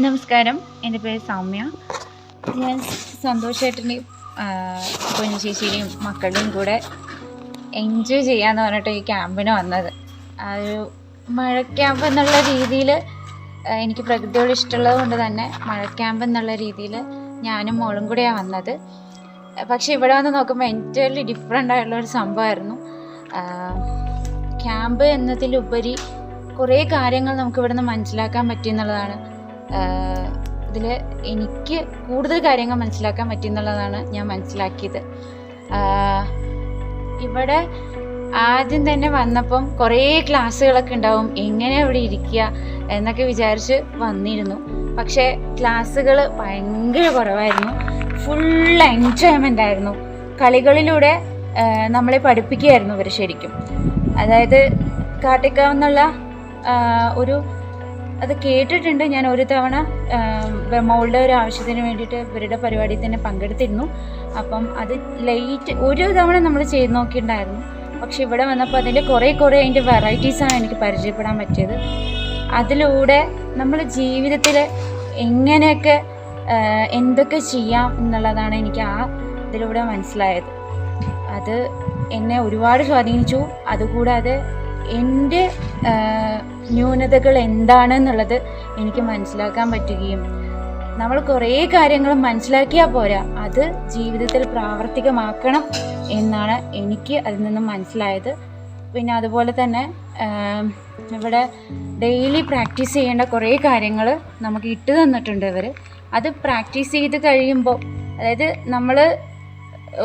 നമസ്കാരം, എൻ്റെ പേര് സൗമ്യ. ഞാൻ സന്തോഷേട്ടൻ്റെയും കുഞ്ഞു ചേച്ചിയുടെയും മക്കളുടെയും കൂടെ എൻജോയ് ചെയ്യാമെന്ന് പറഞ്ഞിട്ട് ഈ ക്യാമ്പിന് വന്നത്. ആ ഒരു മഴ ക്യാമ്പ് എന്നുള്ള രീതിയിൽ എനിക്ക് പ്രകൃതിയോട് ഇഷ്ടമുള്ളത് കൊണ്ട് തന്നെ മഴ ക്യാമ്പ് എന്നുള്ള രീതിയിൽ ഞാനും മോളും കൂടെയാണ് വന്നത്. പക്ഷേ ഇവിടെ വന്ന് നോക്കുമ്പോൾ എൻറ്റയർലി ഡിഫറെൻ്റ് ആയിട്ടുള്ളൊരു സംഭവമായിരുന്നു. ക്യാമ്പ് എന്നതിലുപരി കുറേ കാര്യങ്ങൾ നമുക്ക് ഇവിടെ നിന്ന് മനസ്സിലാക്കാൻ പറ്റിയെന്നുള്ളതാണ്. ഇതിൽ എനിക്ക് കൂടുതൽ കാര്യങ്ങൾ മനസ്സിലാക്കാൻ പറ്റിയെന്നുള്ളതാണ് ഞാൻ മനസ്സിലാക്കിയത്. ഇവിടെ ആദ്യം തന്നെ വന്നപ്പം കുറേ ക്ലാസ്സുകളൊക്കെ ഉണ്ടാവും, എങ്ങനെ ഇവിടെ ഇരിക്കുക എന്നൊക്കെ വിചാരിച്ച് വന്നിരുന്നു. പക്ഷേ ക്ലാസ്സുകൾ ഭയങ്കര കുറവായിരുന്നു. ഫുൾ എൻജോയ്മെൻ്റ് ആയിരുന്നു. കളികളിലൂടെ നമ്മളെ പഠിപ്പിക്കുകയായിരുന്നു ഇവർ ശരിക്കും. അതായത് കാട്ടിക്കാവെന്നുള്ള ഒരു അത് കേട്ടിട്ടുണ്ട്. ഞാൻ ഒരു തവണ മോളുടെ ഒരു ആവശ്യത്തിന് വേണ്ടിയിട്ട് ഇവരുടെ പരിപാടിയിൽ തന്നെ പങ്കെടുത്തിരുന്നു. അപ്പം അത് ഒരു തവണ നമ്മൾ ചെയ്ത് നോക്കിയിട്ടുണ്ടായിരുന്നു. പക്ഷെ ഇവിടെ വന്നപ്പോൾ അതിൻ്റെ കുറേ അതിൻ്റെ വെറൈറ്റീസാണ് എനിക്ക് പരിചയപ്പെടാൻ പറ്റിയത്. അതിലൂടെ നമ്മൾ ജീവിതത്തിൽ എങ്ങനെയൊക്കെ എന്തൊക്കെ ചെയ്യാം എന്നുള്ളതാണ് എനിക്ക് ഇതിലൂടെ മനസ്സിലായത്. അത് എന്നെ ഒരുപാട് സ്വാധീനിച്ചു. അതുകൂടാതെ എൻ്റെ ന്യൂനതകൾ എന്താണെന്നുള്ളത് എനിക്ക് മനസ്സിലാക്കാൻ പറ്റുകയും, നമ്മൾ കുറേ കാര്യങ്ങൾ മനസ്സിലാക്കിയാൽ പോരാ, അത് ജീവിതത്തിൽ പ്രാവർത്തികമാക്കണം എന്നാണ് എനിക്ക് അതിൽ നിന്നും മനസ്സിലായത്. പിന്നെ അതുപോലെ തന്നെ ഇവിടെ ഡെയിലി പ്രാക്ടീസ് ചെയ്യേണ്ട കുറേ കാര്യങ്ങൾ നമുക്ക് ഇട്ട് തന്നിട്ടുണ്ട് ഇവർ. അത് പ്രാക്ടീസ് ചെയ്ത് കഴിയുമ്പോൾ, അതായത് നമ്മൾ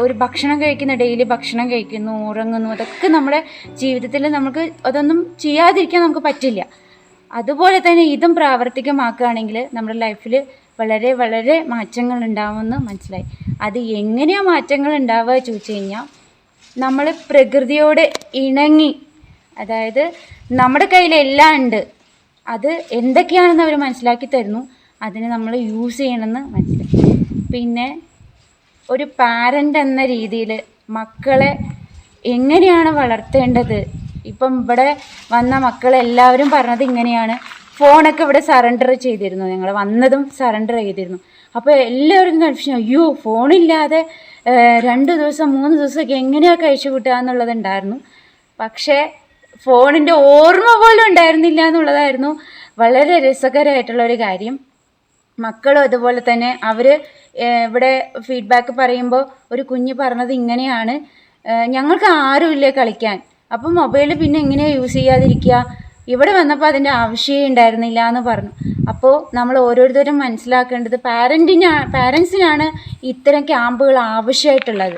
ഒരു ഭക്ഷണം കഴിക്കുന്ന, ഡെയിലി ഭക്ഷണം കഴിക്കുന്നു, ഉറങ്ങുന്നു, അതൊക്കെ നമ്മുടെ ജീവിതത്തിൽ നമുക്ക് അതൊന്നും ചെയ്യാതിരിക്കാൻ നമുക്ക് പറ്റില്ല. അതുപോലെ തന്നെ ഇതും പ്രാവർത്തികമാക്കുകയാണെങ്കിൽ നമ്മുടെ ലൈഫിൽ വളരെ വളരെ മാറ്റങ്ങൾ ഉണ്ടാവുമെന്ന് മനസ്സിലായി. അത് എങ്ങനെയാണ് മാറ്റങ്ങൾ ഉണ്ടാവുക ചോദിച്ചു കഴിഞ്ഞാൽ, നമ്മൾ പ്രകൃതിയോട് ഇണങ്ങി, അതായത് നമ്മുടെ കയ്യിലെല്ലാം ഉണ്ട്, അത് എന്തൊക്കെയാണെന്ന് അവർ മനസ്സിലാക്കി തരുന്നു, അതിനെ നമ്മൾ യൂസ് ചെയ്യണമെന്ന് മനസ്സിലാക്കി. പിന്നെ ഒരു പാരൻ്റ് എന്ന രീതിയിൽ മക്കളെ എങ്ങനെയാണ് വളർത്തേണ്ടത്. ഇപ്പം ഇവിടെ വന്ന മക്കളെല്ലാവരും പറഞ്ഞത് ഇങ്ങനെയാണ്. ഫോണൊക്കെ ഇവിടെ സറണ്ടർ ചെയ്തിരുന്നു, ഞങ്ങൾ വന്നതും സറണ്ടർ ചെയ്തിരുന്നു. അപ്പോൾ എല്ലാവർക്കും കൺഫ്യൂഷൻ, അയ്യോ ഫോണില്ലാതെ 2 ദിവസം 3 ദിവസമൊക്കെ എങ്ങനെയാണ് കഴിച്ചു കൂട്ടുക എന്നുള്ളതുണ്ടായിരുന്നു. പക്ഷേ ഫോണിൻ്റെ ഓർമ്മ പോലും ഉണ്ടായിരുന്നില്ല എന്നുള്ളതായിരുന്നു വളരെ രസകരമായിട്ടുള്ളൊരു കാര്യം. മക്കളും അതുപോലെ തന്നെ അവർ ഇവിടെ ഫീഡ്ബാക്ക് പറയുമ്പോൾ ഒരു കുഞ്ഞ് പറഞ്ഞത് ഇങ്ങനെയാണ്, ഞങ്ങൾക്ക് ആരുമില്ല കളിക്കാൻ, അപ്പം മൊബൈൽ പിന്നെ എങ്ങനെയാണ് യൂസ് ചെയ്യാതിരിക്കുക, ഇവിടെ വന്നപ്പോൾ അതിൻ്റെ ആവശ്യമേ ഉണ്ടായിരുന്നില്ല എന്ന് പറഞ്ഞു. അപ്പോൾ നമ്മൾ ഓരോരുത്തരും മനസ്സിലാക്കേണ്ടത്, പാരൻസിനാണ് ഇത്തരം ക്യാമ്പുകൾ ആവശ്യമായിട്ടുള്ളത്.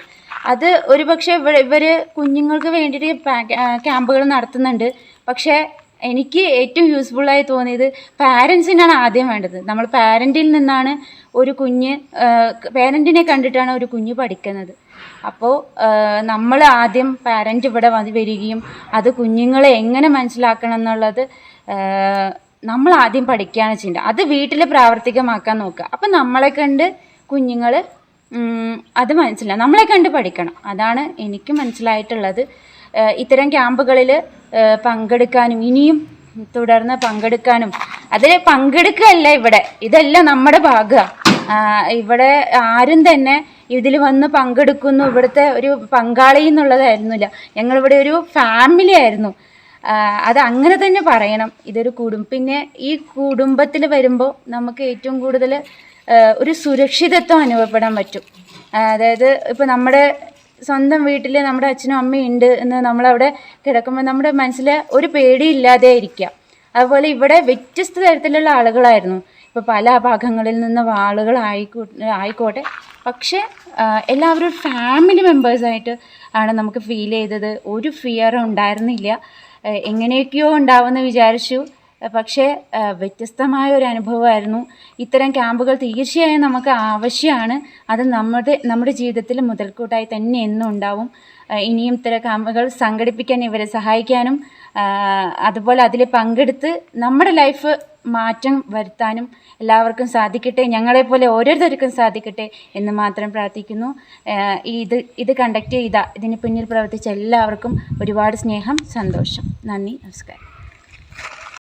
അത് ഒരുപക്ഷെ ഇവർ കുഞ്ഞുങ്ങൾക്ക് വേണ്ടിയിട്ട് ക്യാമ്പുകൾ നടത്തുന്നുണ്ട്. പക്ഷേ എനിക്ക് ഏറ്റവും യൂസ്ഫുള്ളായി തോന്നിയത് പാരൻസിനാണ് ആദ്യം വേണ്ടത്. നമ്മൾ പാരൻറ്റിൽ നിന്നാണ് പാരൻറ്റിനെ കണ്ടിട്ടാണ് ഒരു കുഞ്ഞ് പഠിക്കുന്നത്. അപ്പോൾ നമ്മൾ ആദ്യം പാരൻറ്റ് ഇവിടെ വരികയും അത് കുഞ്ഞുങ്ങളെ എങ്ങനെ മനസ്സിലാക്കണം എന്നുള്ളത് നമ്മൾ ആദ്യം പഠിക്കുകയാണ് ചെയ്യേണ്ടത്. അത് വീട്ടിൽ പ്രാവർത്തികമാക്കാൻ നോക്കുക. അപ്പം നമ്മളെ കണ്ട് കുഞ്ഞുങ്ങൾ അത് മനസ്സിലാവും, നമ്മളെ കണ്ട് പഠിക്കണം. അതാണ് എനിക്ക് മനസ്സിലായിട്ടുള്ളത്. ഇത്തരം ക്യാമ്പുകളിൽ പങ്കെടുക്കാനും ഇനിയും തുടർന്ന് പങ്കെടുക്കാനും, അതിൽ പങ്കെടുക്കുകയല്ല ഇവിടെ, ഇതെല്ലാം നമ്മുടെ ഭാഗമാണ്. ഇവിടെ ആരും തന്നെ ഇതിൽ വന്ന് പങ്കെടുക്കുന്നു, ഇവിടുത്തെ ഒരു പങ്കാളി എന്നുള്ളതായിരുന്നില്ല. ഞങ്ങളിവിടെ ഒരു ഫാമിലി ആയിരുന്നു. അത് അങ്ങനെ തന്നെ പറയണം. ഇതൊരു പിന്നെ ഈ കുടുംബത്തിൽ വരുമ്പോൾ നമുക്ക് ഏറ്റവും കൂടുതൽ ഒരു സുരക്ഷിതത്വം അനുഭവപ്പെടാൻ പറ്റും. അതായത് ഇപ്പോൾ നമ്മുടെ സ്വന്തം വീട്ടിൽ നമ്മുടെ അച്ഛനും അമ്മയും ഉണ്ട് എന്ന് നമ്മളവിടെ കിടക്കുമ്പോൾ നമ്മുടെ മനസ്സിൽ ഒരു പേടിയില്ലാതെ ഇരിക്കുക. അതുപോലെ ഇവിടെ വ്യത്യസ്ത തരത്തിലുള്ള ആളുകളായിരുന്നു. ഇപ്പോൾ പല ഭാഗങ്ങളിൽ നിന്ന് ആയിക്കോട്ടെ, പക്ഷേ എല്ലാവരും ഫാമിലി മെമ്പേഴ്സായിട്ട് ആണ് നമുക്ക് ഫീൽ ചെയ്തത്. ഒരു ഫിയറും ഉണ്ടായിരുന്നില്ല. എങ്ങനെയൊക്കെയോ ഉണ്ടാവുമെന്ന് വിചാരിച്ചു, പക്ഷേ വ്യത്യസ്തമായ ഒരു അനുഭവമായിരുന്നു. ഇത്തരം ക്യാമ്പുകൾ തീർച്ചയായും നമുക്ക് ആവശ്യമാണ്. അത് നമ്മുടെ ജീവിതത്തിൽ മുതൽക്കൂട്ടായി തന്നെ എന്നും ഉണ്ടാവും. ഇനിയും ഇത്തരം ക്യാമ്പുകൾ സംഘടിപ്പിക്കാൻ ഇവരെ സഹായിക്കാനും അതുപോലെ അതിൽ പങ്കെടുത്ത് നമ്മുടെ ലൈഫ് മാറ്റം വരുത്താനും എല്ലാവർക്കും സാധിക്കട്ടെ. ഞങ്ങളെപ്പോലെ ഓരോരുത്തർക്കും സാധിക്കട്ടെ എന്ന് മാത്രം പ്രാർത്ഥിക്കുന്നു. ഇത് കണ്ടക്ട് ചെയ്ത, ഇതിന് പിന്നിൽ പ്രവർത്തിച്ച എല്ലാവർക്കും ഒരുപാട് സ്നേഹം, സന്തോഷം. നന്ദി, നമസ്കാരം.